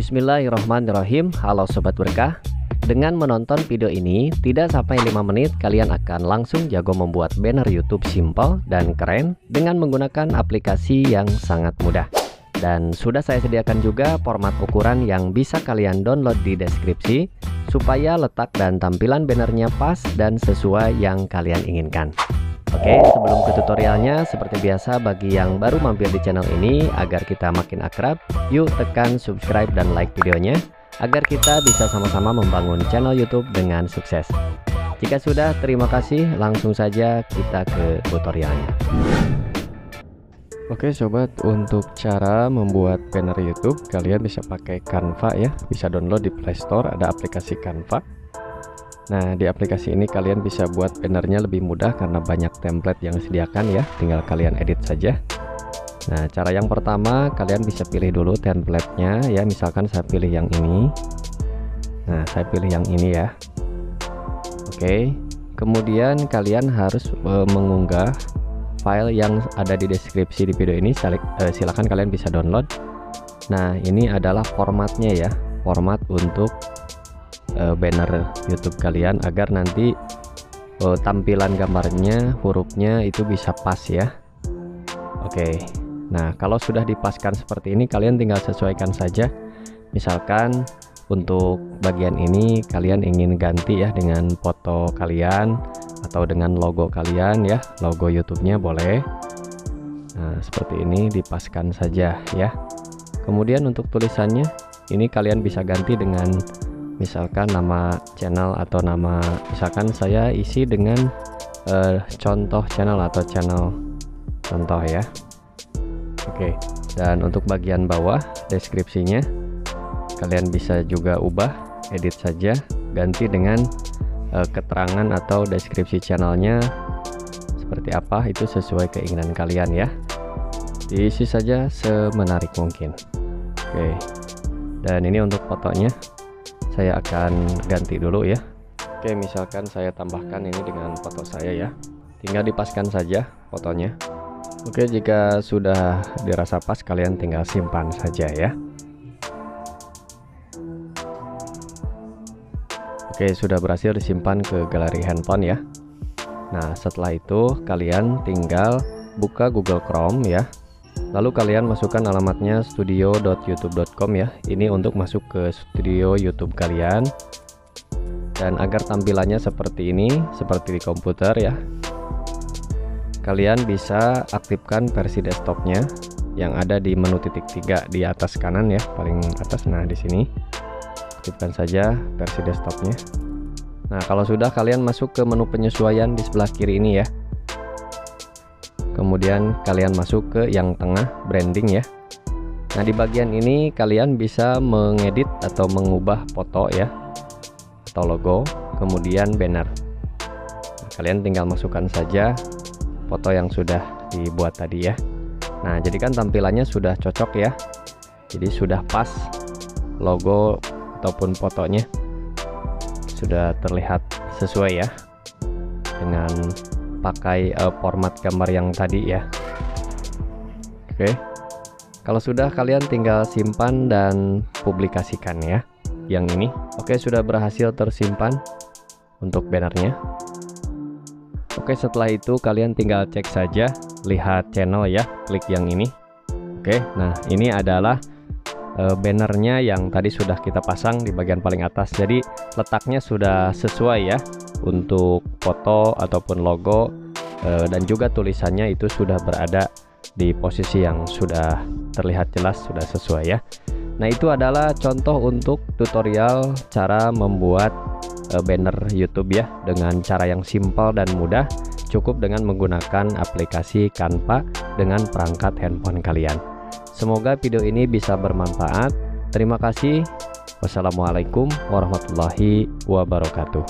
Bismillahirrahmanirrahim. Halo Sobat Berkah. Dengan menonton video ini, tidak sampai 5 menit kalian akan langsung jago membuat banner YouTube simple dan keren dengan menggunakan aplikasi yang sangat mudah. Dan sudah saya sediakan juga format ukuran yang bisa kalian download di deskripsi supaya letak dan tampilan bannernya pas dan sesuai yang kalian inginkan. Oke, sebelum ke tutorialnya, seperti biasa bagi yang baru mampir di channel ini, agar kita makin akrab, yuk tekan subscribe dan like videonya, agar kita bisa sama-sama membangun channel YouTube dengan sukses. Jika sudah, terima kasih, langsung saja kita ke tutorialnya. Oke sobat, untuk cara membuat banner YouTube, kalian bisa pakai Canva ya, bisa download di Play Store, ada aplikasi Canva. Nah, di aplikasi ini kalian bisa buat bannernya lebih mudah karena banyak template yang disediakan ya, tinggal kalian edit saja. Nah, cara yang pertama kalian bisa pilih dulu templatenya ya, misalkan saya pilih yang ini. Nah, saya pilih yang ini ya. Oke, kemudian kalian harus mengunggah file yang ada di deskripsi di video ini. Silakan kalian bisa download. Nah, ini adalah formatnya ya, format untuk banner YouTube kalian agar nanti tampilan gambarnya, hurufnya itu bisa pas ya. Oke, nah kalau sudah dipaskan seperti ini, kalian tinggal sesuaikan saja. Misalkan untuk bagian ini kalian ingin ganti ya dengan foto kalian atau dengan logo kalian ya, logo YouTube-nya boleh. Nah, seperti ini dipaskan saja ya. Kemudian untuk tulisannya ini kalian bisa ganti dengan misalkan nama channel atau nama, misalkan saya isi dengan contoh channel atau channel contoh ya. Oke, dan untuk bagian bawah deskripsinya kalian bisa juga ubah, edit saja, ganti dengan keterangan atau deskripsi channelnya seperti apa, itu sesuai keinginan kalian ya, diisi saja semenarik mungkin. Oke, dan ini untuk fotonya saya akan ganti dulu ya. Oke, misalkan saya tambahkan ini dengan foto saya ya, tinggal dipaskan saja fotonya. Oke, jika sudah dirasa pas kalian tinggal simpan saja ya. Oke, sudah berhasil disimpan ke galeri handphone ya. Nah, setelah itu kalian tinggal buka Google Chrome ya, lalu kalian masukkan alamatnya studio.youtube.com ya. Ini untuk masuk ke studio YouTube kalian. Dan agar tampilannya seperti ini, seperti di komputer ya, kalian bisa aktifkan versi desktopnya yang ada di menu titik 3 di atas kanan ya, paling atas. Nah, di sini aktifkan saja versi desktopnya. Nah, kalau sudah, kalian masuk ke menu penyesuaian di sebelah kiri ini ya. Kemudian kalian masuk ke yang tengah, branding ya. Nah, di bagian ini kalian bisa mengedit atau mengubah foto ya, atau logo, kemudian banner. Nah, kalian tinggal masukkan saja foto yang sudah dibuat tadi ya. Nah, jadi kan tampilannya sudah cocok ya, jadi sudah pas logo ataupun fotonya sudah terlihat sesuai ya dengan pakai format gambar yang tadi ya. Oke, kalau sudah, kalian tinggal simpan dan publikasikan ya yang ini. Oke, sudah berhasil tersimpan untuk bannernya. Oke, setelah itu kalian tinggal cek saja, lihat channel ya, klik yang ini. Oke, nah ini adalah bannernya yang tadi sudah kita pasang di bagian paling atas, jadi letaknya sudah sesuai ya untuk foto ataupun logo, dan juga tulisannya itu sudah berada di posisi yang sudah terlihat jelas, sudah sesuai ya. Nah, itu adalah contoh untuk tutorial cara membuat banner YouTube ya, dengan cara yang simpel dan mudah, cukup dengan menggunakan aplikasi Canva dengan perangkat handphone kalian. Semoga video ini bisa bermanfaat. Terima kasih. Wassalamualaikum warahmatullahi wabarakatuh.